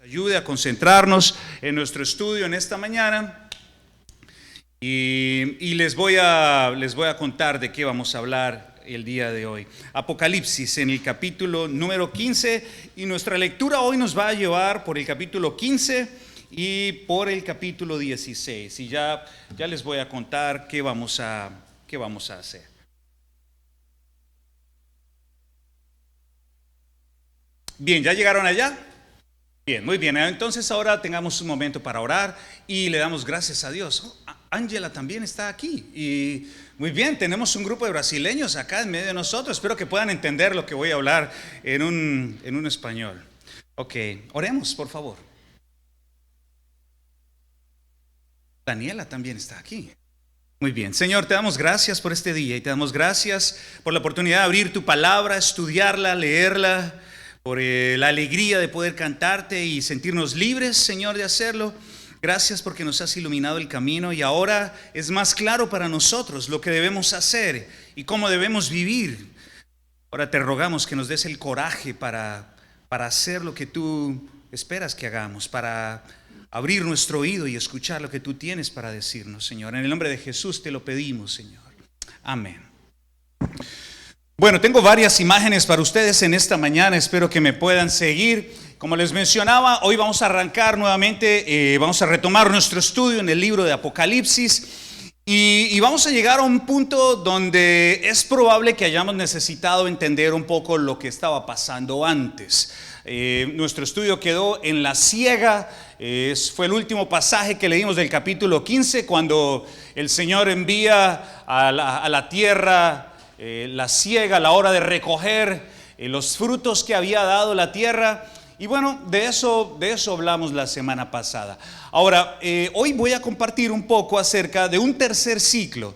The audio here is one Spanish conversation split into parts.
Ayude a concentrarnos en nuestro estudio en esta mañana y les voy a contar de qué vamos a hablar el día de hoy. Apocalipsis en el capítulo número 15, y nuestra lectura hoy nos va a llevar por el capítulo 15 y por el capítulo 16, y ya les voy a contar qué vamos a hacer. Bien, ¿ya llegaron allá? Bien, muy bien. Entonces ahora tengamos un momento para orar y le damos gracias a Dios. Ángela también está aquí. Y muy bien, tenemos un grupo de brasileños acá en medio de nosotros. Espero que puedan entender lo que voy a hablar en un español. Ok, oremos, por favor. Daniela también está aquí. Muy bien, Señor, te damos gracias por este día y te damos gracias por la oportunidad de abrir tu palabra, estudiarla, leerla, por la alegría de poder cantarte y sentirnos libres, Señor, de hacerlo. Gracias porque nos has iluminado el camino y ahora es más claro para nosotros lo que debemos hacer y cómo debemos vivir. Ahora te rogamos que nos des el coraje para hacer lo que tú esperas que hagamos, para abrir nuestro oído y escuchar lo que tú tienes para decirnos, Señor. En el nombre de Jesús te lo pedimos, Señor. Amén. Bueno, tengo varias imágenes para ustedes en esta mañana, espero que me puedan seguir. Como les mencionaba, hoy vamos a arrancar nuevamente, vamos a retomar nuestro estudio en el libro de Apocalipsis y vamos a llegar a un punto donde es probable que hayamos necesitado entender un poco lo que estaba pasando antes. Nuestro estudio quedó en la siega, fue el último pasaje que leímos del capítulo 15, cuando el Señor envía a la tierra la siega, la hora de recoger los frutos que había dado la tierra. Y bueno, de eso hablamos la semana pasada. Ahora, hoy voy a compartir un poco acerca de un tercer ciclo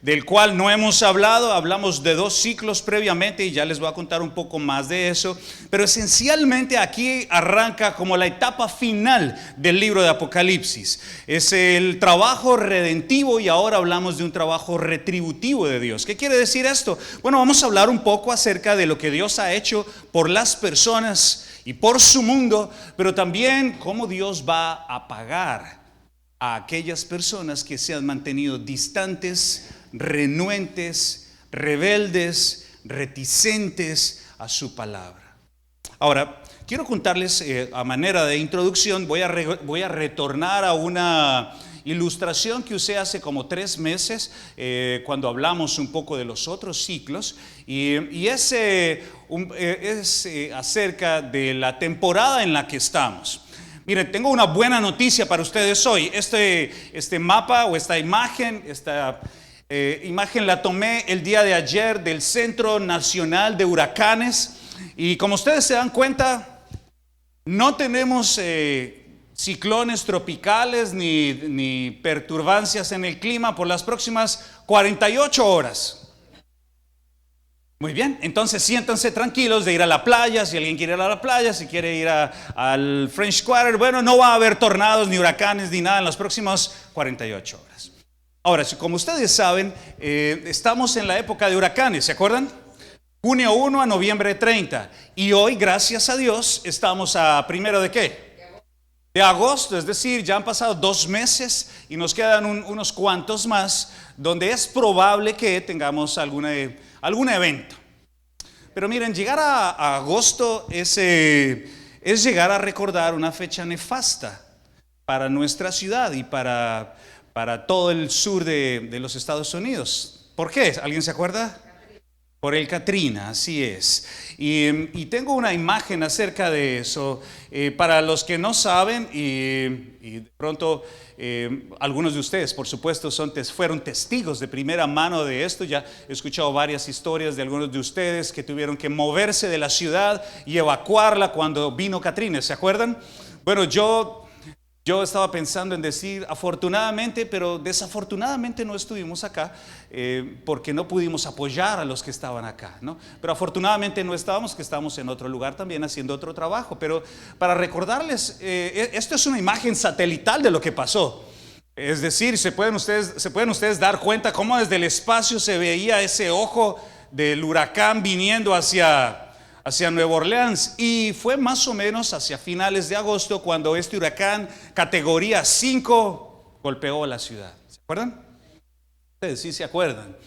del cual no hemos hablado. Hablamos de 2 ciclos previamente y ya les voy a contar un poco más de eso. Pero esencialmente aquí arranca como la etapa final del libro de Apocalipsis. Es el trabajo redentivo y ahora hablamos de un trabajo retributivo de Dios. ¿Qué quiere decir esto? Bueno, vamos a hablar un poco acerca de lo que Dios ha hecho por las personas y por su mundo, pero también cómo Dios va a pagar a aquellas personas que se han mantenido distantes, renuentes, rebeldes, reticentes a su palabra. Ahora, quiero contarles a manera de introducción, voy a retornar a una ilustración que usé hace como 3 meses cuando hablamos un poco de los otros ciclos, y es acerca de la temporada en la que estamos. Miren, tengo una buena noticia para ustedes hoy. Este mapa o esta imagen la tomé el día de ayer del Centro Nacional de Huracanes, y como ustedes se dan cuenta, no tenemos ciclones tropicales ni perturbancias en el clima por las próximas 48 horas. Muy bien, entonces siéntanse tranquilos de ir a la playa. Si alguien quiere ir a la playa, si quiere ir al French Quarter, bueno, no va a haber tornados ni huracanes ni nada en las próximas 48 horas. Ahora, como ustedes saben, estamos en la época de huracanes, ¿se acuerdan? Junio 1 a noviembre 30. Y hoy, gracias a Dios, estamos a primero ¿de qué? De agosto, es decir, ya han pasado 2 meses y nos quedan unos cuantos más donde es probable que tengamos algún evento. Pero miren, llegar a agosto es llegar a recordar una fecha nefasta para nuestra ciudad y para todo el sur de los Estados Unidos. ¿Por qué? ¿Alguien se acuerda? Por el Katrina, así es. Y tengo una imagen acerca de eso. Para los que no saben, y de pronto algunos de ustedes, por supuesto, fueron testigos de primera mano de esto. Ya he escuchado varias historias de algunos de ustedes que tuvieron que moverse de la ciudad y evacuarla cuando vino Katrina, ¿se acuerdan? Bueno, yo estaba pensando en decir afortunadamente, pero desafortunadamente no estuvimos acá porque no pudimos apoyar a los que estaban acá, ¿no? Pero afortunadamente no estábamos, que estamos en otro lugar también haciendo otro trabajo. Pero para recordarles, esto es una imagen satelital de lo que pasó. Es decir, se pueden ustedes dar cuenta cómo desde el espacio se veía ese ojo del huracán viniendo hacia hacia Nueva Orleans, y fue más o menos hacia finales de agosto cuando este huracán categoría 5 golpeó la ciudad. ¿Se acuerdan? Ustedes sí se acuerdan.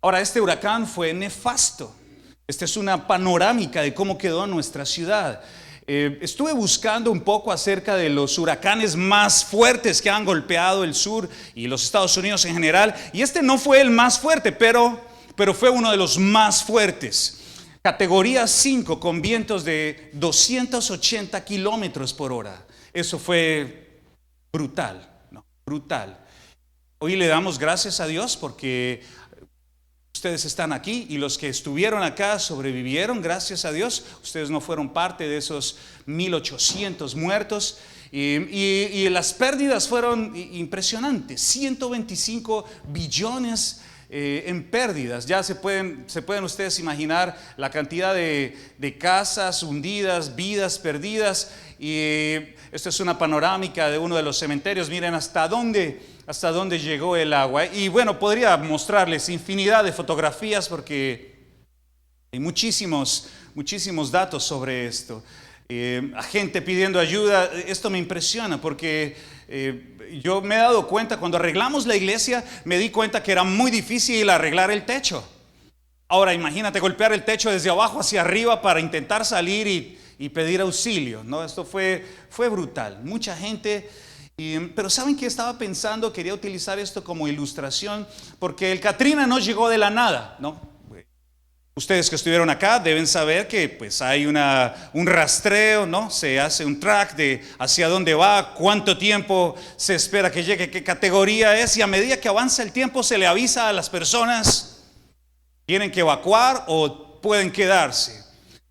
Ahora, este huracán fue nefasto. Esta es una panorámica de cómo quedó nuestra ciudad. Estuve buscando un poco acerca de los huracanes más fuertes que han golpeado el sur y los Estados Unidos en general, y este no fue el más fuerte, pero fue uno de los más fuertes. Categoría 5 con vientos de 280 kilómetros por hora. Eso fue brutal, ¿no? Brutal. Hoy le damos gracias a Dios porque ustedes están aquí y los que estuvieron acá sobrevivieron, gracias a Dios. Ustedes no fueron parte de esos 1,800 muertos. Y las pérdidas fueron impresionantes, 125 billones en pérdidas. Ya se pueden ustedes imaginar la cantidad de casas hundidas, vidas perdidas. Y esta es una panorámica de uno de los cementerios. Miren hasta dónde llegó el agua. Y bueno, podría mostrarles infinidad de fotografías porque hay muchísimos datos sobre esto. A gente pidiendo ayuda. Esto me impresiona porque yo me he dado cuenta, cuando arreglamos la iglesia, me di cuenta que era muy difícil arreglar el techo. Ahora imagínate golpear el techo desde abajo hacia arriba para intentar salir y pedir auxilio, ¿no? Esto fue brutal. Mucha gente. Pero ¿saben qué estaba pensando? Quería utilizar esto como ilustración, porque el Katrina no llegó de la nada, ¿no? Ustedes que estuvieron acá deben saber que pues hay un rastreo, ¿no? Se hace un track de hacia dónde va, cuánto tiempo se espera que llegue, qué categoría es, y a medida que avanza el tiempo se le avisa a las personas, tienen que evacuar o pueden quedarse.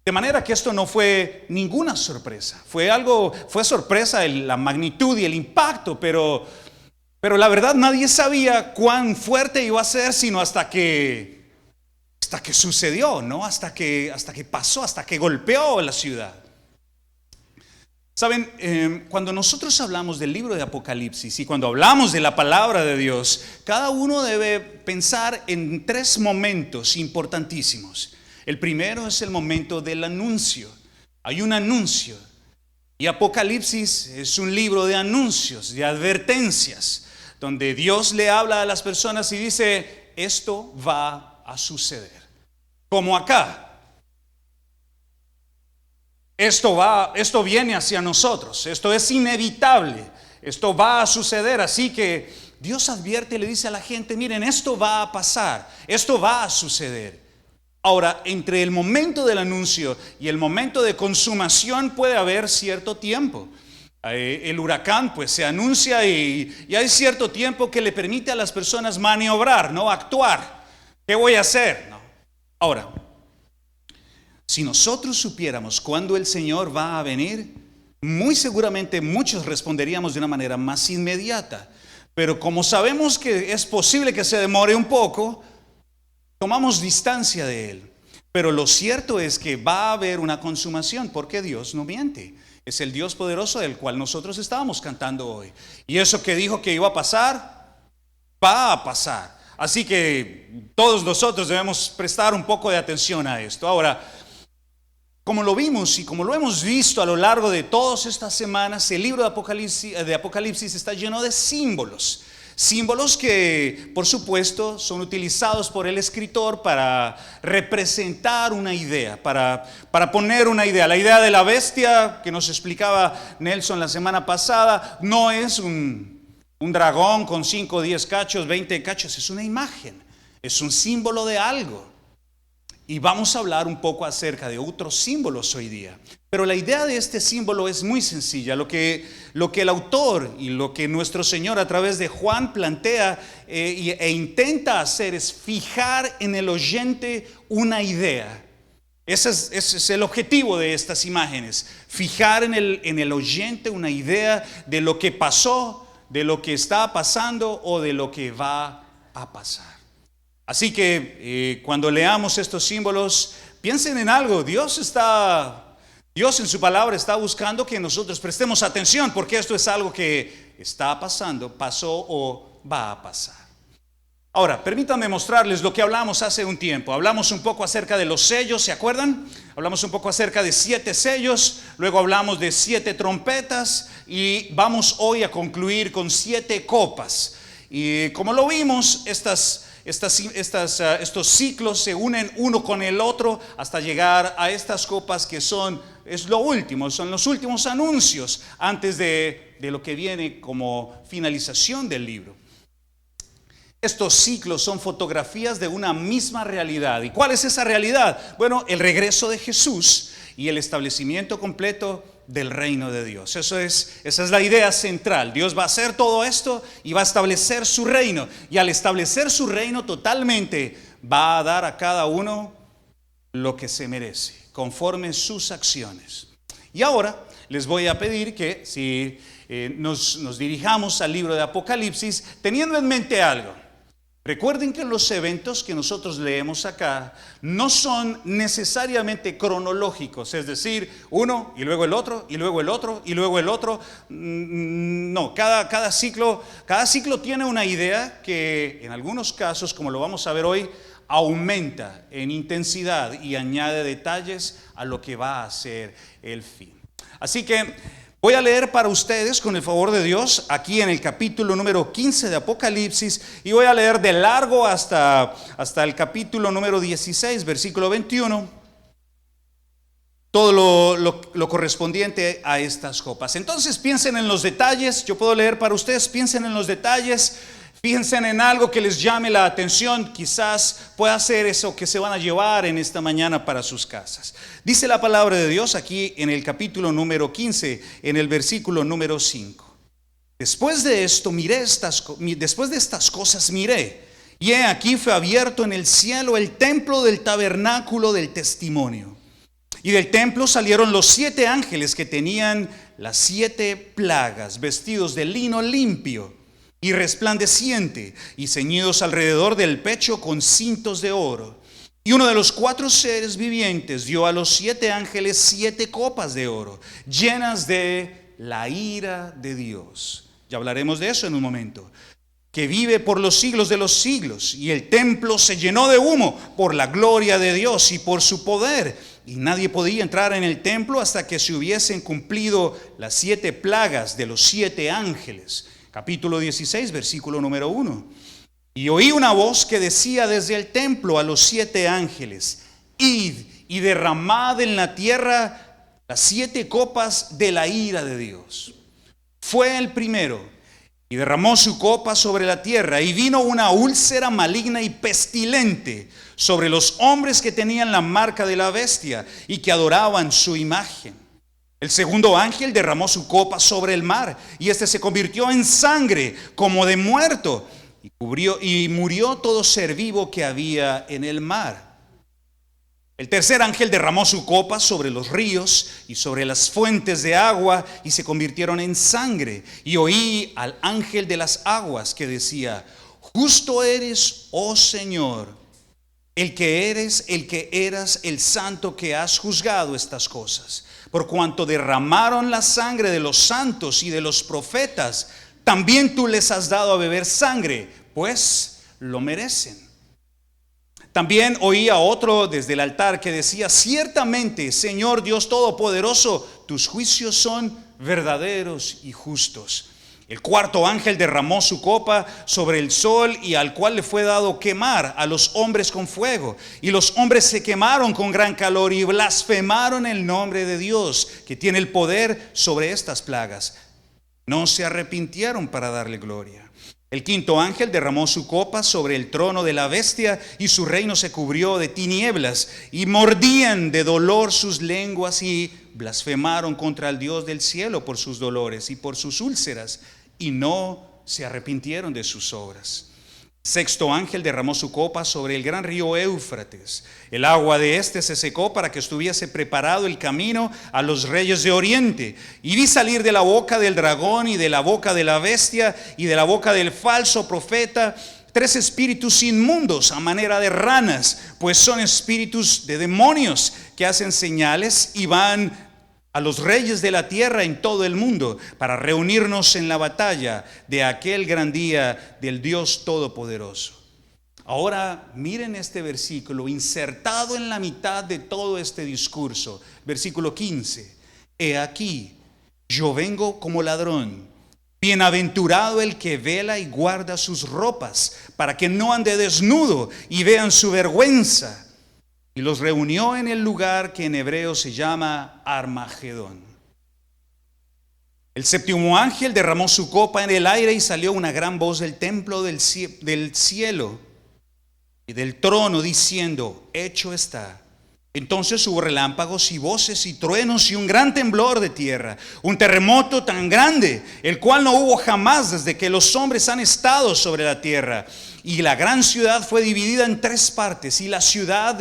De manera que esto no fue ninguna sorpresa, fue sorpresa la magnitud y el impacto, pero la verdad nadie sabía cuán fuerte iba a ser sino hasta que sucedió, ¿no? Hasta que pasó, hasta que golpeó la ciudad. Saben, cuando nosotros hablamos del libro de Apocalipsis y cuando hablamos de la palabra de Dios, cada uno debe pensar en 3 momentos importantísimos. El primero es el momento del anuncio. Hay un anuncio. Y Apocalipsis es un libro de anuncios, de advertencias, donde Dios le habla a las personas y dice, esto va a suceder. Como acá. Esto viene hacia nosotros. Esto es inevitable. Esto va a suceder. Así que Dios advierte y le dice a la gente, miren, esto va a pasar. Esto va a suceder. Ahora, entre el momento del anuncio y el momento de consumación puede haber cierto tiempo. El huracán pues se anuncia y hay cierto tiempo que le permite a las personas maniobrar, ¿no? Actuar. ¿Qué voy a hacer? ¿No? Ahora, si nosotros supiéramos cuándo el Señor va a venir, muy seguramente muchos responderíamos de una manera más inmediata. Pero como sabemos que es posible que se demore un poco, tomamos distancia de Él. Pero lo cierto es que va a haber una consumación porque Dios no miente. Es el Dios poderoso del cual nosotros estábamos cantando hoy. Y eso que dijo que iba a pasar, va a pasar. Así que todos nosotros debemos prestar un poco de atención a esto. Ahora, como lo vimos y como lo hemos visto a lo largo de todas estas semanas, el libro de Apocalipsis está lleno de símbolos. Símbolos que, por supuesto, son utilizados por el escritor para representar una idea, para poner una idea. La idea de la bestia que nos explicaba Nelson la semana pasada no es un dragón con 5, 10 cachos, 20 cachos, es una imagen, es un símbolo de algo. Y vamos a hablar un poco acerca de otros símbolos hoy día. Pero la idea de este símbolo es muy sencilla. Lo que el autor y lo que nuestro Señor a través de Juan plantea e intenta hacer es fijar en el oyente una idea. Ese es el objetivo de estas imágenes. Fijar en el oyente una idea de lo que pasó, de lo que está pasando o de lo que va a pasar. Así que cuando leamos estos símbolos, piensen en algo. Dios en su palabra está buscando que nosotros prestemos atención, porque esto es algo que está pasando, pasó o va a pasar. Ahora, permítanme mostrarles lo que hablamos hace un tiempo. Hablamos un poco acerca de los sellos, ¿se acuerdan? Hablamos un poco acerca de 7 sellos, luego hablamos de 7 trompetas y vamos hoy a concluir con 7 copas. Y como lo vimos, estos ciclos se unen uno con el otro hasta llegar a estas copas que es lo último, son los últimos anuncios antes de lo que viene como finalización del libro. Estos ciclos son fotografías de una misma realidad. ¿Y cuál es esa realidad? Bueno, el regreso de Jesús y el establecimiento completo del reino de Dios. Esa es la idea central. Dios va a hacer todo esto y va a establecer su reino. Y al establecer su reino totalmente, va a dar a cada uno lo que se merece, conforme sus acciones. Y ahora les voy a pedir que si nos dirijamos al libro de Apocalipsis, teniendo en mente algo. Recuerden que los eventos que nosotros leemos acá no son necesariamente cronológicos, es decir, uno y luego el otro, y luego el otro, y luego el otro. No, cada ciclo tiene una idea que en algunos casos, como lo vamos a ver hoy, aumenta en intensidad y añade detalles a lo que va a ser el fin. Así que voy a leer para ustedes, con el favor de Dios, aquí en el capítulo número 15 de Apocalipsis, y voy a leer de largo hasta el capítulo número 16, versículo 21, todo lo correspondiente a estas copas. Entonces piensen en los detalles, yo puedo leer para ustedes, piensen en los detalles, piensen en algo que les llame la atención, quizás pueda ser eso que se van a llevar en esta mañana para sus casas. Dice la palabra de Dios aquí en el capítulo número 15, en el versículo número 5. Después de estas cosas miré, y he aquí fue abierto en el cielo el templo del tabernáculo del testimonio. Y del templo salieron los 7 ángeles que tenían las 7 plagas, vestidos de lino limpio y resplandeciente, y ceñidos alrededor del pecho con cintos de oro. Y uno de los 4 seres vivientes dio a los 7 ángeles 7 copas de oro, llenas de la ira de Dios. Ya hablaremos de eso en un momento. Que vive por los siglos de los siglos. Y el templo se llenó de humo por la gloria de Dios y por su poder. Y nadie podía entrar en el templo hasta que se hubiesen cumplido las 7 plagas de los 7 ángeles. Capítulo 16, versículo número 1. Y oí una voz que decía desde el templo a los 7 ángeles: id y derramad en la tierra las 7 copas de la ira de Dios. Fue el primero, y derramó su copa sobre la tierra, y vino una úlcera maligna y pestilente sobre los hombres que tenían la marca de la bestia y que adoraban su imagen. El segundo ángel derramó su copa sobre el mar, y éste se convirtió en sangre como de muerto, y murió todo ser vivo que había en el mar. El tercer ángel derramó su copa sobre los ríos y sobre las fuentes de agua, y se convirtieron en sangre. Y oí al ángel de las aguas que decía: justo eres, oh Señor, el que eras el santo que has juzgado estas cosas. Por cuanto derramaron la sangre de los santos y de los profetas, también tú les has dado a beber sangre, pues lo merecen. También oí a otro desde el altar que decía: ciertamente, Señor Dios Todopoderoso, tus juicios son verdaderos y justos. El cuarto ángel derramó su copa sobre el sol, y al cual le fue dado quemar a los hombres con fuego. Y los hombres se quemaron con gran calor y blasfemaron el nombre de Dios, que tiene el poder sobre estas plagas. No se arrepintieron para darle gloria. El quinto ángel derramó su copa sobre el trono de la bestia, y su reino se cubrió de tinieblas, y mordían de dolor sus lenguas, y blasfemaron contra el Dios del cielo por sus dolores y por sus úlceras, y no se arrepintieron de sus obras. Sexto ángel derramó su copa sobre el gran río Éufrates. El agua de este se secó para que estuviese preparado el camino a los reyes de Oriente. Y vi salir de la boca del dragón y de la boca de la bestia y de la boca del falso profeta 3 espíritus inmundos a manera de ranas, pues son espíritus de demonios que hacen señales y van a los reyes de la tierra en todo el mundo para reunirnos en la batalla de aquel gran día del Dios Todopoderoso. Ahora miren este versículo insertado en la mitad de todo este discurso. Versículo 15. He aquí, yo vengo como ladrón. Bienaventurado el que vela y guarda sus ropas, para que no ande desnudo y vean su vergüenza. Y los reunió en el lugar que en hebreo se llama Armagedón. El séptimo ángel derramó su copa en el aire y salió una gran voz del templo del cielo y del trono diciendo: hecho está. Entonces hubo relámpagos y voces y truenos y un gran temblor de tierra, un terremoto tan grande, el cual no hubo jamás desde que los hombres han estado sobre la tierra. Y la gran ciudad fue dividida en 3 partes, y las ciudades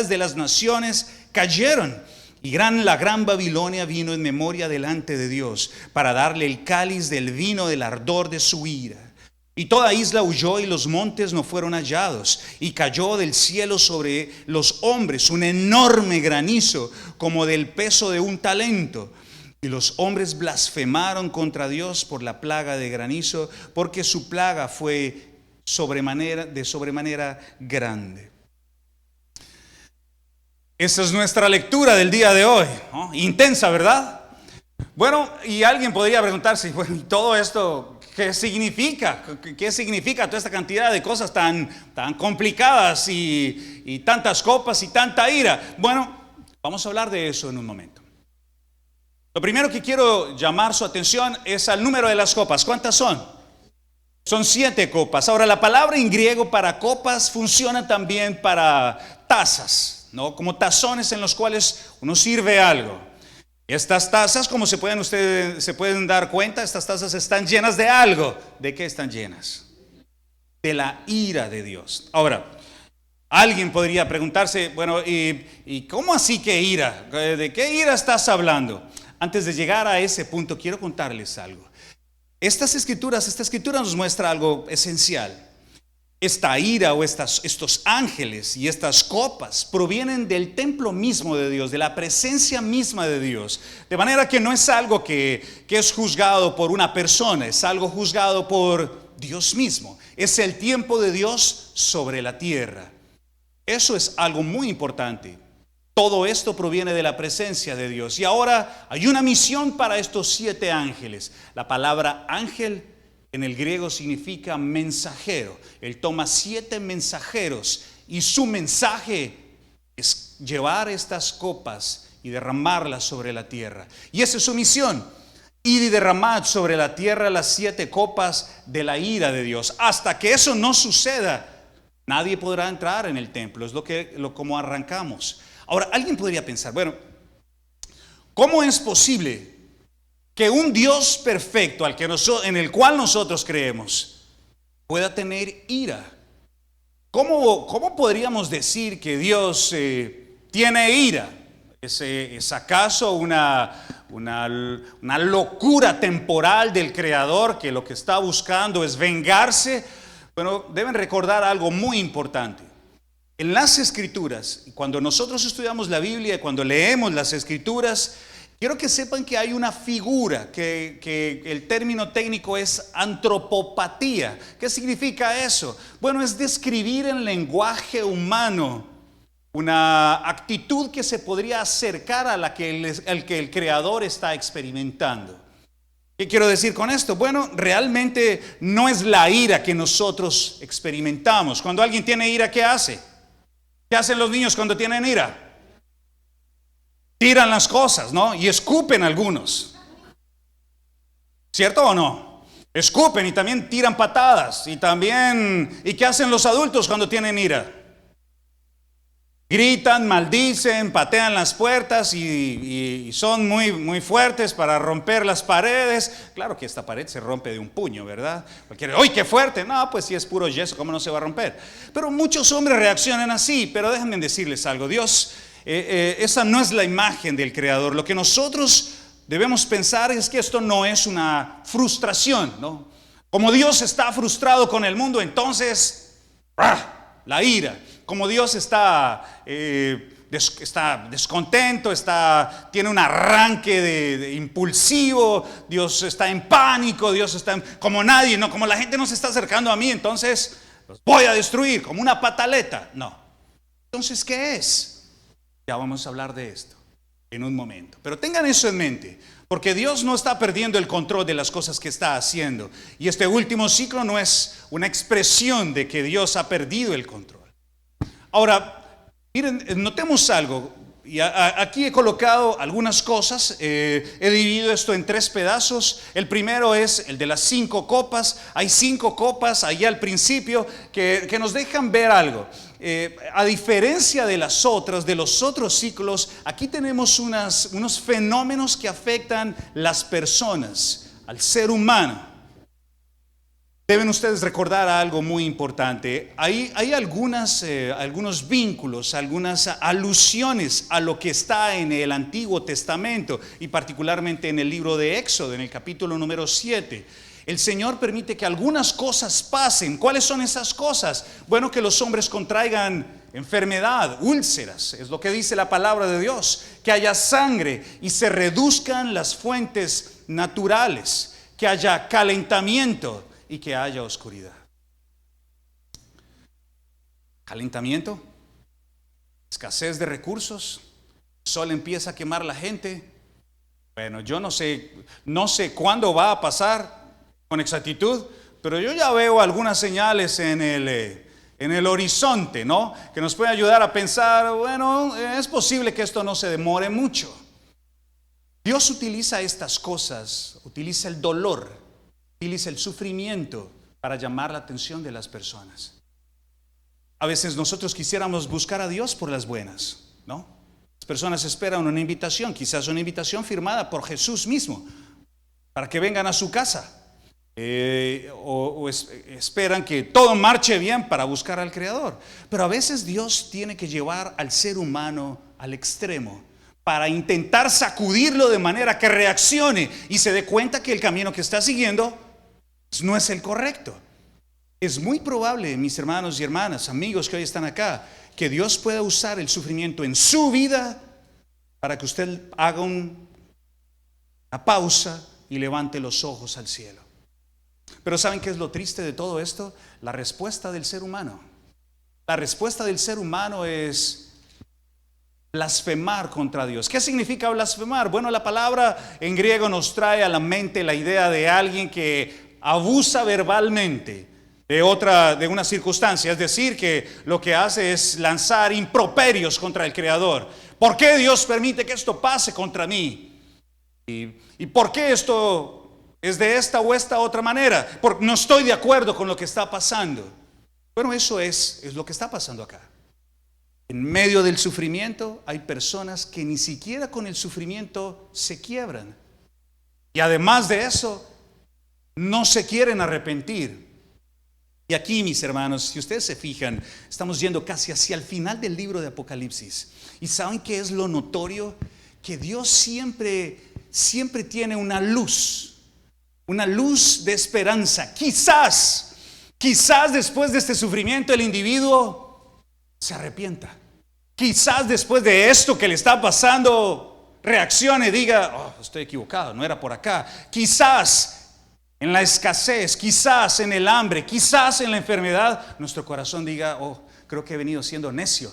de las naciones cayeron. Y la gran Babilonia vino en memoria delante de Dios, para darle el cáliz del vino del ardor de su ira. Y toda isla huyó y los montes no fueron hallados. Y cayó del cielo sobre los hombres un enorme granizo, como del peso de un talento. Y los hombres blasfemaron contra Dios por la plaga de granizo, porque su plaga fue de sobremanera grande. Esa es nuestra lectura del día de hoy, ¿no? Intensa, ¿verdad? Bueno, y alguien podría preguntarse, bueno, ¿y todo esto qué significa? ¿Qué significa toda esta cantidad de cosas tan complicadas y tantas copas y tanta ira? Bueno, vamos a hablar de eso en un momento. Lo primero que quiero llamar su atención es al número de las copas. ¿Cuántas son? Son 7 copas. Ahora, la palabra en griego para copas funciona también para tazas, ¿no? Como tazones en los cuales uno sirve algo. Estas tazas, como ustedes se pueden dar cuenta, estas tazas están llenas de algo. ¿De qué están llenas? De la ira de Dios. Ahora, alguien podría preguntarse, bueno, ¿y cómo así que ira? ¿De qué ira estás hablando? Antes de llegar a ese punto, quiero contarles algo. Esta escritura nos muestra algo esencial. Esta ira o estos ángeles y estas copas provienen del templo mismo de Dios, de la presencia misma de Dios. De manera que no es algo que es juzgado por una persona, es algo juzgado por Dios mismo. Es el tiempo de Dios sobre la tierra. Eso es algo muy importante. Todo esto proviene de la presencia de Dios. Y ahora hay una misión para estos 7 ángeles. La palabra ángel en el griego significa mensajero. Él toma 7 mensajeros y su mensaje es llevar estas copas y derramarlas sobre la tierra. Y esa es su misión: ir y derramar sobre la tierra las 7 copas de la ira de Dios. Hasta que eso no suceda, nadie podrá entrar en el templo. Es como arrancamos. Ahora, alguien podría pensar, bueno, ¿cómo es posible que un Dios perfecto en el cual nosotros creemos pueda tener ira? ¿Cómo podríamos decir que Dios tiene ira? ¿Es acaso una locura temporal del Creador que lo que está buscando es vengarse? Bueno, deben recordar algo muy importante. En las Escrituras, cuando nosotros estudiamos la Biblia, cuando leemos las Escrituras, quiero que sepan que hay una figura que el término técnico es antropopatía. ¿Qué significa eso? Bueno, es describir en lenguaje humano una actitud que se podría acercar a la que el Creador está experimentando. ¿Qué quiero decir con esto? Bueno, realmente no es la ira que nosotros experimentamos. Cuando alguien tiene ira, ¿qué hace? ¿Qué hacen los niños cuando tienen ira? Tiran las cosas, ¿no? Y escupen algunos. ¿Cierto o no? Escupen y también tiran patadas. ¿Y qué hacen los adultos cuando tienen ira? Gritan, maldicen, patean las puertas y son muy, muy fuertes para romper las paredes. Claro que esta pared se rompe de un puño, ¿verdad? ¡Uy, qué fuerte! No, pues si es puro yeso, ¿cómo no se va a romper? Pero muchos hombres reaccionan así. Pero déjenme decirles algo. Dios, esa no es la imagen del Creador. Lo que nosotros debemos pensar es que esto no es una frustración, ¿no? Como Dios está frustrado con el mundo, entonces la ira. Como Dios está descontento, tiene un arranque de impulsivo, Dios está en pánico, Dios está como nadie, no, como la gente no se está acercando a mí, entonces los voy a destruir como una pataleta. No. Entonces, ¿qué es? Ya vamos a hablar de esto en un momento. Pero tengan eso en mente, porque Dios no está perdiendo el control de las cosas que está haciendo. Y este último ciclo no es una expresión de que Dios ha perdido el control. Ahora, miren, notemos algo. Y aquí he colocado algunas cosas. He dividido esto en 3 pedazos. El primero es el de las 5 copas. Hay 5 copas ahí al principio que nos dejan ver algo. A diferencia de las otras, de los otros ciclos, aquí tenemos unos fenómenos que afectan las personas, al ser humano. Deben ustedes recordar algo muy importante. Hay algunos vínculos, algunas alusiones a lo que está en el Antiguo Testamento y particularmente en el libro de Éxodo, en el capítulo número 7. El Señor permite que algunas cosas pasen. ¿Cuáles son esas cosas? Bueno, que los hombres contraigan enfermedad, úlceras, es lo que dice la palabra de Dios, que haya sangre y se reduzcan las fuentes naturales, que haya calentamiento y que haya oscuridad. Calentamiento, escasez de recursos, el sol empieza a quemar la gente. Bueno, yo no sé cuándo va a pasar con exactitud, pero yo ya veo algunas señales en el horizonte, ¿no? Que nos pueden ayudar a pensar, bueno, es posible que esto no se demore mucho. Dios utiliza estas cosas, utiliza el dolor, utiliza el sufrimiento para llamar la atención de las personas. A veces nosotros quisiéramos buscar a Dios por las buenas, ¿no? Las personas esperan una invitación, quizás una invitación firmada por Jesús mismo, para que vengan a su casa. Esperan que todo marche bien para buscar al Creador. Pero a veces Dios tiene que llevar al ser humano al extremo para intentar sacudirlo de manera que reaccione y se dé cuenta que el camino que está siguiendo no es el correcto. Es muy probable, mis hermanos y hermanas, amigos que hoy están acá, que Dios pueda usar el sufrimiento en su vida para que usted haga una pausa y levante los ojos al cielo. Pero ¿saben qué es lo triste de todo esto? La respuesta del ser humano. La respuesta del ser humano es blasfemar contra Dios. ¿Qué significa blasfemar? Bueno, la palabra en griego nos trae a la mente la idea de alguien que abusa verbalmente de una circunstancia, es decir, que lo que hace es lanzar improperios contra el Creador. ¿Por qué Dios permite que esto pase contra mí? ¿Y por qué esto es de esta o esta otra manera? Porque no estoy de acuerdo con lo que está pasando. Bueno, eso es lo que está pasando acá. En medio del sufrimiento hay personas que ni siquiera con el sufrimiento se quiebran. Y además de eso, no se quieren arrepentir. Y aquí, mis hermanos, si ustedes se fijan, estamos yendo casi hacia el final del libro de Apocalipsis. ¿Y saben qué es lo notorio? Que Dios siempre tiene una luz de esperanza. Quizás después de este sufrimiento el individuo se arrepienta. Quizás después de esto que le está pasando reaccione y diga, estoy equivocado, no era por acá. Quizás en la escasez, quizás en el hambre, quizás en la enfermedad, nuestro corazón diga, creo que he venido siendo necio.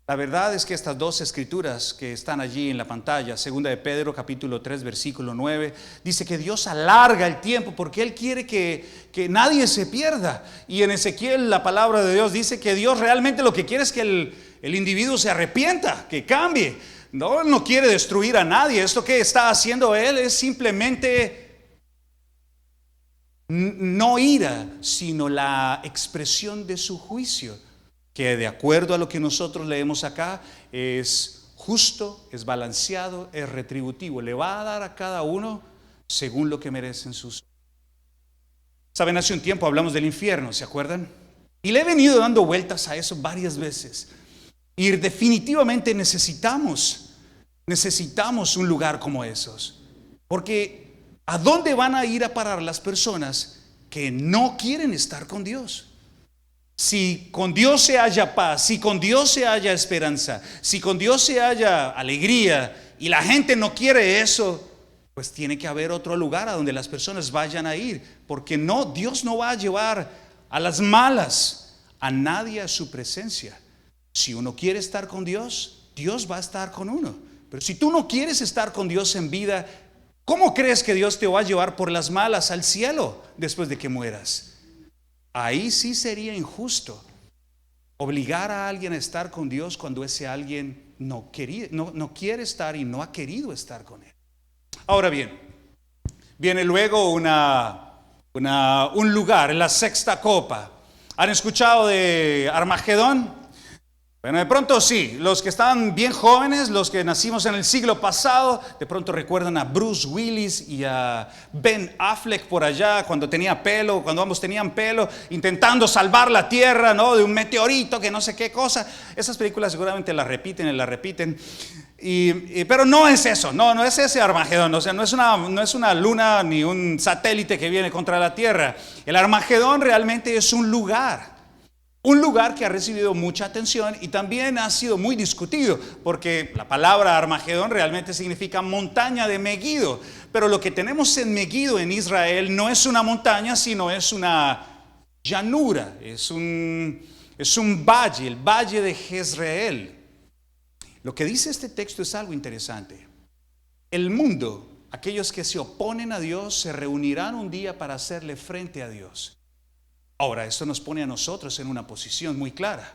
La verdad es que estas 2 escrituras que están allí en la pantalla, segunda de Pedro capítulo 3 versículo 9, dice que Dios alarga el tiempo porque Él quiere que nadie se pierda. Y en Ezequiel la palabra de Dios dice que Dios realmente lo que quiere es que el individuo se arrepienta, que cambie. No quiere destruir a nadie. Esto que está haciendo Él es simplemente no ira, sino la expresión de su juicio, que de acuerdo a lo que nosotros leemos acá es justo, es balanceado, es retributivo. Le va a dar a cada uno según lo que merecen sus. Saben, hace un tiempo hablamos del infierno, ¿se acuerdan? Y le he venido dando vueltas a eso varias veces. Y definitivamente necesitamos un lugar como esos. Porque ¿a dónde van a ir a parar las personas que no quieren estar con Dios? Si con Dios se halla paz, si con Dios se halla esperanza, si con Dios se halla alegría y la gente no quiere eso, pues tiene que haber otro lugar a donde las personas vayan a ir, porque Dios no va a llevar a las malas, a nadie a su presencia. Si uno quiere estar con Dios, Dios va a estar con uno. Pero si tú no quieres estar con Dios en vida, ¿cómo crees que Dios te va a llevar por las malas al cielo después de que mueras? Ahí sí sería injusto obligar a alguien a estar con Dios cuando ese alguien no quiere estar y no ha querido estar con Él. Ahora bien, viene luego un lugar, la sexta copa. ¿Han escuchado de Armagedón? Bueno, de pronto sí, los que estaban bien jóvenes, los que nacimos en el siglo pasado, de pronto recuerdan a Bruce Willis y a Ben Affleck por allá, cuando ambos tenían pelo, intentando salvar la tierra, ¿no?, de un meteorito, que no sé qué cosa. Esas películas seguramente las repiten y las repiten. Pero no es eso, no es ese Armagedón, o sea, no es una luna ni un satélite que viene contra la tierra. El Armagedón realmente es un lugar que ha recibido mucha atención y también ha sido muy discutido, porque la palabra Armagedón realmente significa montaña de Megiddo, pero lo que tenemos en Megiddo en Israel no es una montaña, sino es una llanura, es un valle, el valle de Jezreel. Lo que dice este texto es algo interesante. El mundo, aquellos que se oponen a Dios, se reunirán un día para hacerle frente a Dios. Ahora, esto nos pone a nosotros en una posición muy clara.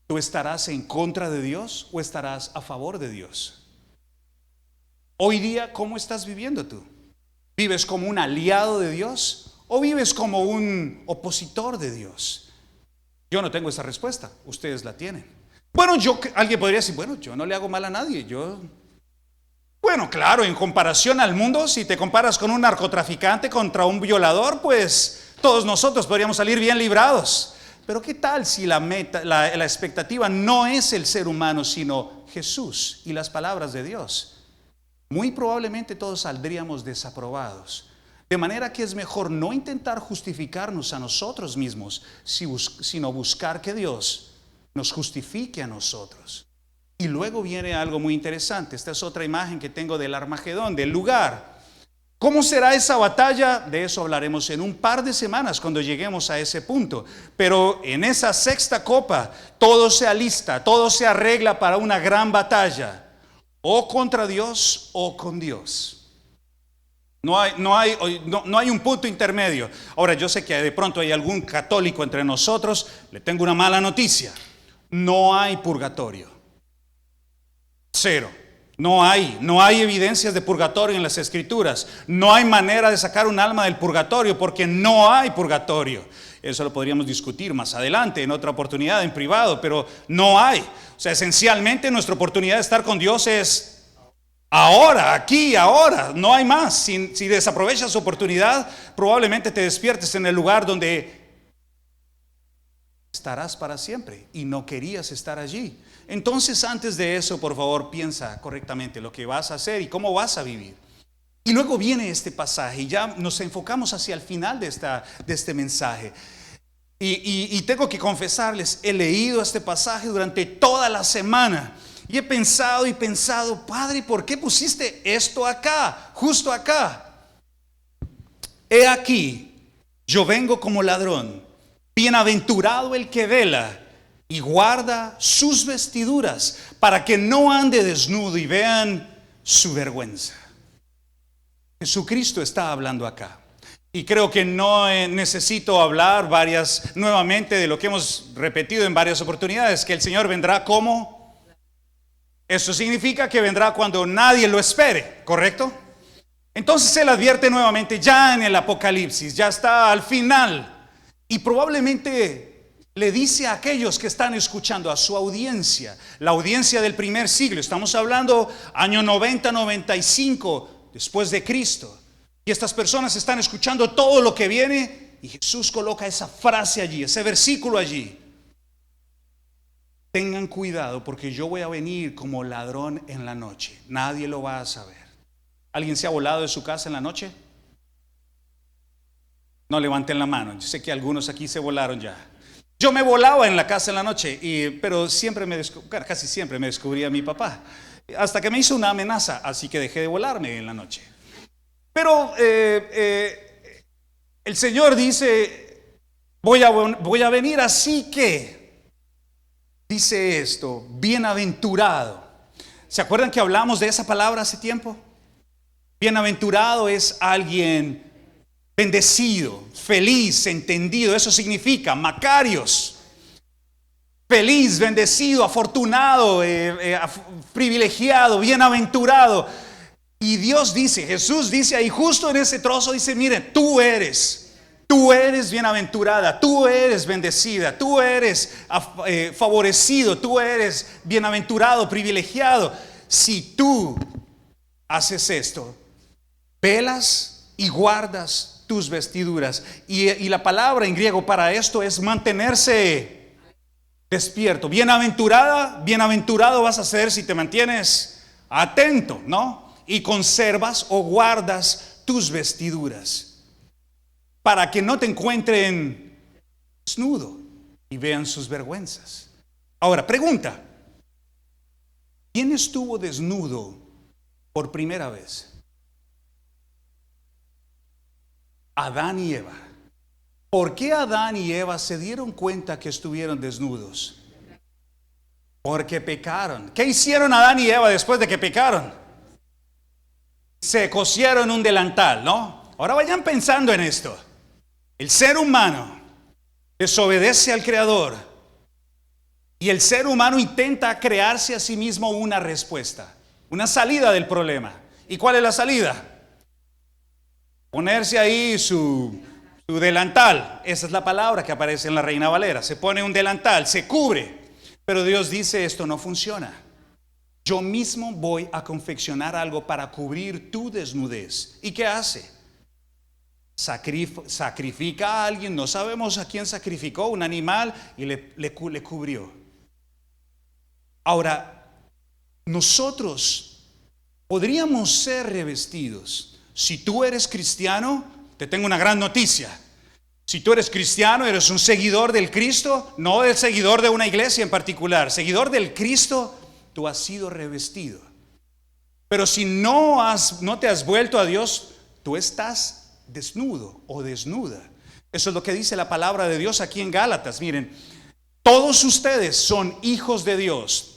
¿Tú estarás en contra de Dios o estarás a favor de Dios? Hoy día, ¿cómo estás viviendo tú? ¿Vives como un aliado de Dios o vives como un opositor de Dios? Yo no tengo esa respuesta, ustedes la tienen. Bueno, alguien podría decir, bueno, yo no le hago mal a nadie. Bueno, claro, en comparación al mundo, si te comparas con un narcotraficante contra un violador, pues todos nosotros podríamos salir bien librados. Pero ¿qué tal si la expectativa no es el ser humano, sino Jesús y las palabras de Dios? Muy probablemente todos saldríamos desaprobados. De manera que es mejor no intentar justificarnos a nosotros mismos, sino buscar que Dios nos justifique a nosotros. Y luego viene algo muy interesante. Esta es otra imagen que tengo del Armagedón, del lugar. ¿Cómo será esa batalla? De eso hablaremos en un par de semanas cuando lleguemos a ese punto. Pero en esa sexta copa todo se alista, todo se arregla para una gran batalla, o contra Dios o con Dios. No hay un punto intermedio. Ahora, yo sé que de pronto hay algún católico entre nosotros. Le tengo una mala noticia: no hay purgatorio. Cero. No hay evidencias de purgatorio en las Escrituras. No hay manera de sacar un alma del purgatorio, porque no hay purgatorio. Eso lo podríamos discutir más adelante, en otra oportunidad, en privado, pero no hay. O sea, esencialmente nuestra oportunidad de estar con Dios es ahora, aquí, ahora. No hay más. Si desaprovechas su oportunidad, probablemente te despiertes en el lugar donde estarás para siempre y no querías estar allí. Entonces, antes de eso, por favor, piensa correctamente lo que vas a hacer y cómo vas a vivir. Y luego viene este pasaje y ya nos enfocamos hacia el final de este mensaje. Y tengo que confesarles, he leído este pasaje durante toda la semana y he pensado, Padre, ¿por qué pusiste esto acá, justo acá? He aquí, yo vengo como ladrón. Bienaventurado el que vela y guarda sus vestiduras, para que no ande desnudo y vean su vergüenza. Jesucristo está hablando acá. Y creo que no necesito hablar nuevamente de lo que hemos repetido en varias oportunidades, que el Señor vendrá como. Eso significa que vendrá cuando nadie lo espere, ¿correcto? Entonces Él advierte nuevamente ya en el Apocalipsis, ya está al final. Y probablemente le dice a aquellos que están escuchando, a su audiencia, la audiencia del primer siglo, estamos hablando año 90-95 después de Cristo, y estas personas están escuchando todo lo que viene, y Jesús coloca esa frase allí, ese versículo allí: tengan cuidado, porque yo voy a venir como ladrón en la noche, nadie lo va a saber. ¿Alguien se ha volado de su casa en la noche? No levanten la mano, yo sé que algunos aquí se volaron ya. Yo me volaba en la casa en la noche, pero casi siempre me descubría mi papá, hasta que me hizo una amenaza, así que dejé de volarme en la noche. Pero el Señor dice, Voy a venir, así que dice esto, bienaventurado. ¿Se acuerdan que hablamos de esa palabra hace tiempo? Bienaventurado es alguien bendecido, feliz, entendido. Eso significa Macarios. Feliz, bendecido, afortunado, privilegiado, bienaventurado. Y Dios dice, Jesús dice ahí justo en ese trozo, dice, mire, tú eres bienaventurada, tú eres bendecida, tú eres favorecido, tú eres bienaventurado, privilegiado. Si tú haces esto, velas y guardas tus vestiduras. Y la palabra en griego para esto es mantenerse despierto. Bienaventurado vas a ser si te mantienes atento, ¿no? Y conservas o guardas tus vestiduras, para que no te encuentren desnudo y vean sus vergüenzas. Ahora, pregunta: ¿quién estuvo desnudo por primera vez? Adán y Eva. ¿Por qué Adán y Eva se dieron cuenta que estuvieron desnudos? Porque pecaron. ¿Qué hicieron Adán y Eva después de que pecaron? Se cosieron un delantal, ¿no? Ahora vayan pensando en esto. El ser humano desobedece al Creador y el ser humano intenta crearse a sí mismo una respuesta, una salida del problema. ¿Y cuál es la salida? Ponerse ahí su delantal. Esa es la palabra que aparece en la Reina Valera. Se pone un delantal, se cubre. Pero Dios dice, esto no funciona. Yo mismo voy a confeccionar algo para cubrir tu desnudez. ¿Y qué hace? Sacrifica a alguien, no sabemos a quién sacrificó, un animal, y le cubrió. Ahora, nosotros podríamos ser revestidos. Si tú eres cristiano, te tengo una gran noticia. Si tú eres cristiano, eres un seguidor del Cristo, no el seguidor de una iglesia en particular, seguidor del Cristo, tú has sido revestido. Pero si no te has vuelto a Dios, tú estás desnudo o desnuda. Eso es lo que dice la palabra de Dios aquí en Gálatas. Miren, todos ustedes son hijos de Dios.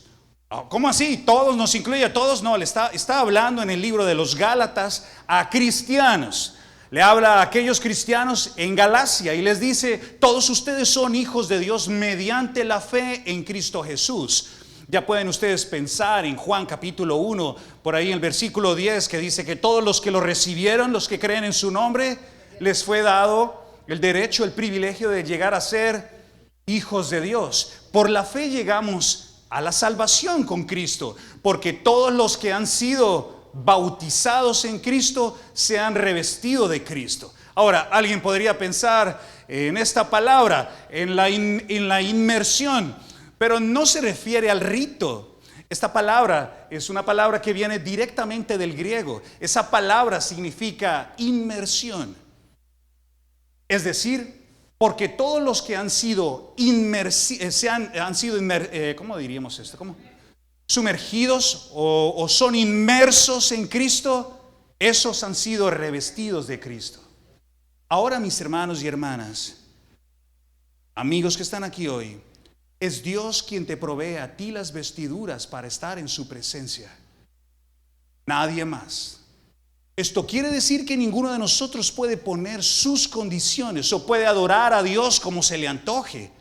¿Cómo así? ¿Todos nos incluye a todos? No, le está hablando en el libro de los Gálatas a cristianos. Le habla a aquellos cristianos en Galacia y les dice, todos ustedes son hijos de Dios mediante la fe en Cristo Jesús. Ya pueden ustedes pensar en Juan capítulo 1, por ahí en el versículo 10, que dice que todos los que lo recibieron, los que creen en su nombre, les fue dado el derecho, el privilegio de llegar a ser hijos de Dios. Por la fe llegamos a la salvación con Cristo, porque todos los que han sido bautizados en Cristo se han revestido de Cristo. Ahora, alguien podría pensar en esta palabra, en la inmersión, pero no se refiere al rito. Esta palabra es una palabra que viene directamente del griego. Esa palabra significa inmersión. Es decir, porque todos los que han sido ¿cómo diríamos esto? ¿Cómo? Sumergidos o son inmersos en Cristo, esos han sido revestidos de Cristo. Ahora, mis hermanos y hermanas, amigos que están aquí hoy, es Dios quien te provee a ti las vestiduras para estar en su presencia. Nadie más. Esto quiere decir que ninguno de nosotros puede poner sus condiciones o puede adorar a Dios como se le antoje,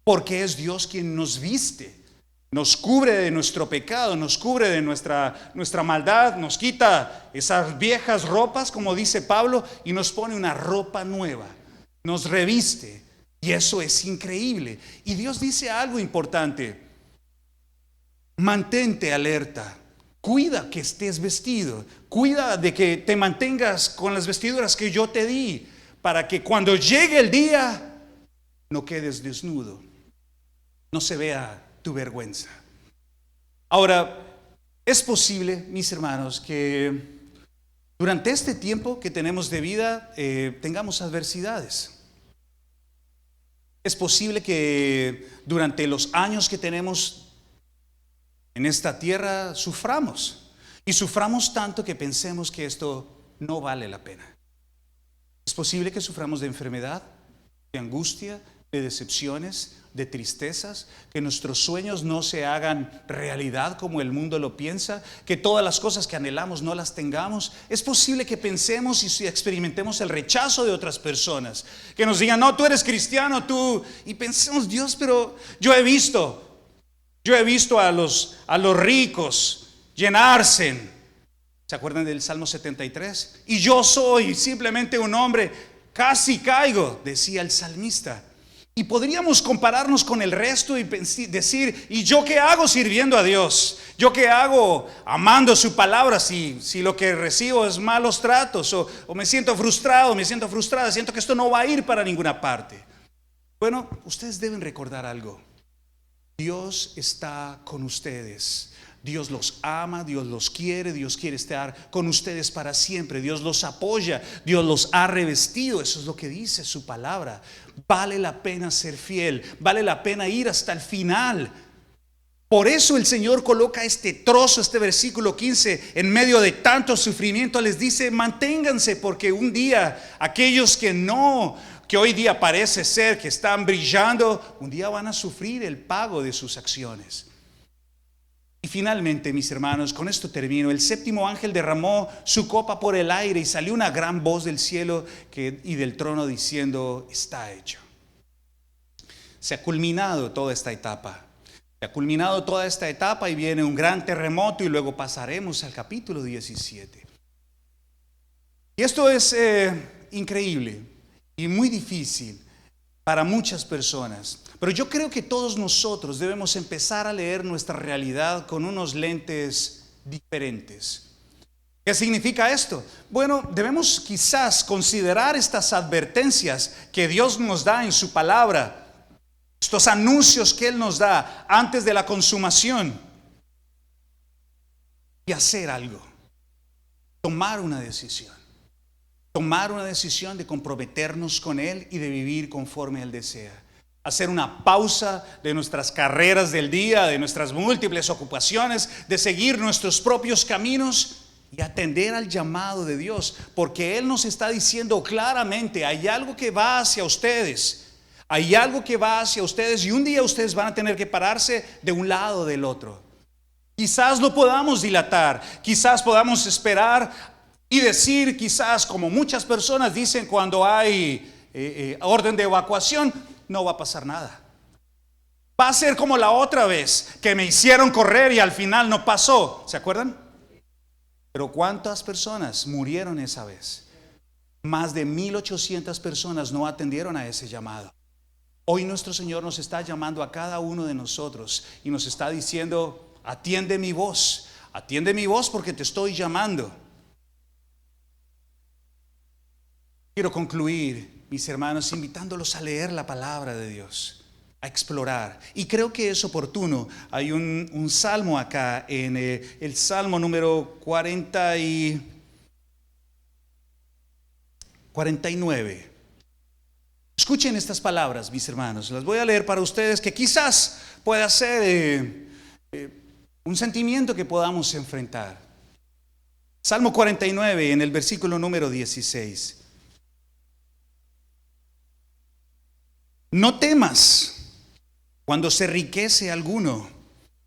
porque es Dios quien nos viste. Nos cubre de nuestro pecado, nos cubre de nuestra maldad, nos quita esas viejas ropas, como dice Pablo, y nos pone una ropa nueva, nos reviste, y eso es increíble. Y Dios dice algo importante: mantente alerta, cuida que estés vestido, cuida de que te mantengas con las vestiduras que yo te di, para que cuando llegue el día no quedes desnudo, no se vea tu vergüenza. Ahora, es posible, mis hermanos, que durante este tiempo que tenemos de vida tengamos adversidades. Es posible que durante los años que tenemos en esta tierra suframos, y suframos tanto que pensemos que esto no vale la pena. Es posible que suframos de enfermedad, de angustia, de decepciones, de tristezas, que nuestros sueños no se hagan realidad como el mundo lo piensa, que todas las cosas que anhelamos no las tengamos. Es posible que pensemos y experimentemos el rechazo de otras personas, que nos digan, no, tú eres cristiano, tú, y pensemos, Dios, pero yo he visto a los ricos llenarse. ¿Se acuerdan del Salmo 73? Y yo soy simplemente un hombre, casi caigo, decía el salmista. Y podríamos compararnos con el resto y decir, ¿y yo qué hago sirviendo a Dios? ¿Yo qué hago amando su palabra si lo que recibo es malos tratos? O me siento frustrado, me siento frustrada, siento que esto no va a ir para ninguna parte. Bueno, ustedes deben recordar algo. Dios está con ustedes. Dios los ama, Dios los quiere, Dios quiere estar con ustedes para siempre. Dios los apoya, Dios los ha revestido. Eso es lo que dice su palabra. Vale la pena ser fiel, vale la pena ir hasta el final. Por eso el Señor coloca este trozo, este versículo 15, en medio de tanto sufrimiento. Les dice, manténganse, porque un día aquellos que hoy día parece ser que están brillando, un día van a sufrir el pago de sus acciones. Y finalmente, mis hermanos, con esto termino. El séptimo ángel derramó su copa por el aire y salió una gran voz del cielo y del trono diciendo, está hecho. Se ha culminado toda esta etapa. Y viene un gran terremoto y luego pasaremos al capítulo 17. Y esto es increíble y muy difícil para muchas personas. Pero yo creo que todos nosotros debemos empezar a leer nuestra realidad con unos lentes diferentes. ¿Qué significa esto? Bueno, debemos quizás considerar estas advertencias que Dios nos da en su palabra, estos anuncios que Él nos da antes de la consumación, y hacer algo, tomar una decisión de comprometernos con Él y de vivir conforme Él desea. Hacer una pausa de nuestras carreras del día, de nuestras múltiples ocupaciones, de seguir nuestros propios caminos y atender al llamado de Dios, porque Él nos está diciendo claramente, hay algo que va hacia ustedes, y un día ustedes van a tener que pararse de un lado o del otro. Quizás lo podamos dilatar, quizás podamos esperar y decir, quizás como muchas personas dicen cuando hay orden de evacuación, no va a pasar nada. Va a ser como la otra vez que me hicieron correr y al final no pasó. ¿Se acuerdan? Pero ¿cuántas personas murieron esa vez? Más de 1,800 personas no atendieron a ese llamado. Hoy nuestro Señor nos está llamando a cada uno de nosotros y nos está diciendo, atiende mi voz porque te estoy llamando. Quiero concluir, mis hermanos, invitándolos a leer la palabra de Dios, a explorar. Y creo que es oportuno. Hay un salmo acá en el Salmo número 49. Escuchen estas palabras, mis hermanos. Las voy a leer para ustedes, que quizás pueda ser un sentimiento que podamos enfrentar. Salmo 49, en el versículo número 16. No temas cuando se enriquece alguno,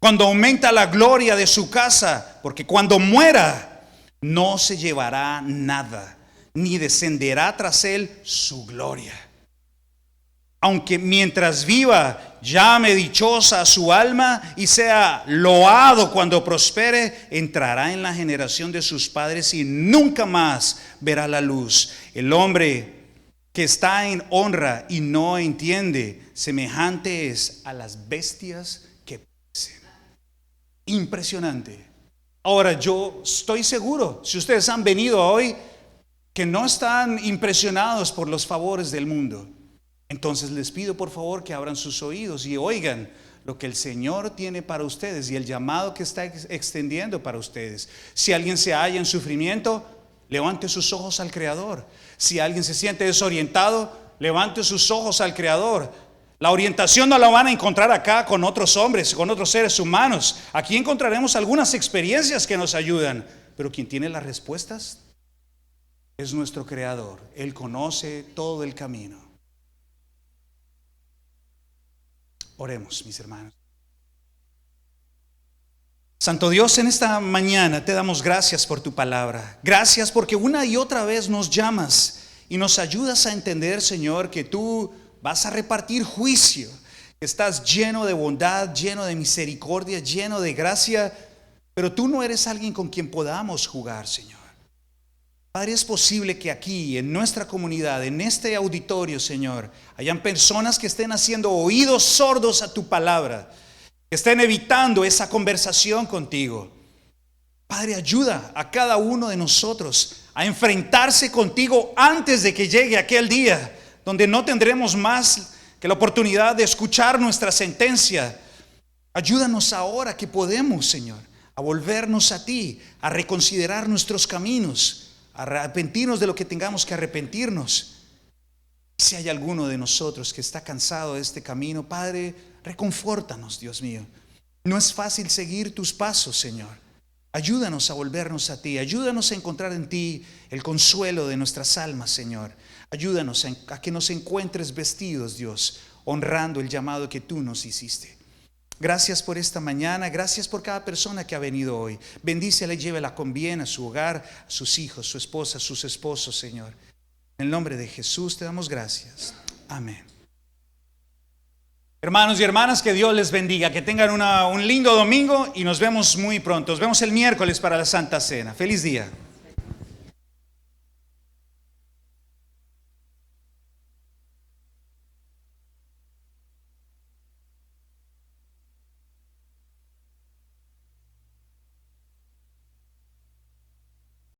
cuando aumenta la gloria de su casa, porque cuando muera no se llevará nada, ni descenderá tras él su gloria. Aunque mientras viva llame dichosa a su alma y sea loado cuando prospere, entrará en la generación de sus padres y nunca más verá la luz. El hombre que está en honra y no entiende, semejante es a las bestias que perecen. Impresionante. Ahora, yo estoy seguro, si ustedes han venido hoy, que no están impresionados por los favores del mundo. Entonces les pido por favor que abran sus oídos y oigan lo que el Señor tiene para ustedes y el llamado que está extendiendo para ustedes. Si alguien se halla en sufrimiento, levante sus ojos al Creador. Si alguien se siente desorientado, levante sus ojos al Creador. La orientación no la van a encontrar acá con otros hombres, con otros seres humanos. Aquí encontraremos algunas experiencias que nos ayudan, pero quien tiene las respuestas es nuestro Creador. Él conoce todo el camino. Oremos, mis hermanos. Santo Dios, en esta mañana te damos gracias por tu palabra. Gracias porque una y otra vez nos llamas y nos ayudas a entender, Señor, que tú vas a repartir juicio, que estás lleno de bondad, lleno de misericordia, lleno de gracia, pero tú no eres alguien con quien podamos jugar, Señor. Padre, es posible que aquí, en nuestra comunidad, en este auditorio, Señor, hayan personas que estén haciendo oídos sordos a tu palabra, que estén evitando esa conversación contigo. Padre, ayuda a cada uno de nosotros a enfrentarse contigo antes de que llegue aquel día donde no tendremos más que la oportunidad de escuchar nuestra sentencia. Ayúdanos ahora que podemos, Señor, a volvernos a ti, a reconsiderar nuestros caminos, a arrepentirnos de lo que tengamos que arrepentirnos. Si hay alguno de nosotros que está cansado de este camino, Padre, reconfórtanos, Dios mío. No es fácil seguir tus pasos, Señor. Ayúdanos a volvernos a ti. Ayúdanos a encontrar en ti el consuelo de nuestras almas, Señor. Ayúdanos a que nos encuentres vestidos, Dios, honrando el llamado que tú nos hiciste. Gracias por esta mañana. Gracias por cada persona que ha venido hoy. Bendícela y llévela con bien a su hogar, a sus hijos, su esposa, sus esposos, Señor. En el nombre de Jesús te damos gracias. Amén. Hermanos y hermanas, que Dios les bendiga, que tengan un lindo domingo y nos vemos muy pronto. Nos vemos el miércoles para la Santa Cena. Feliz día.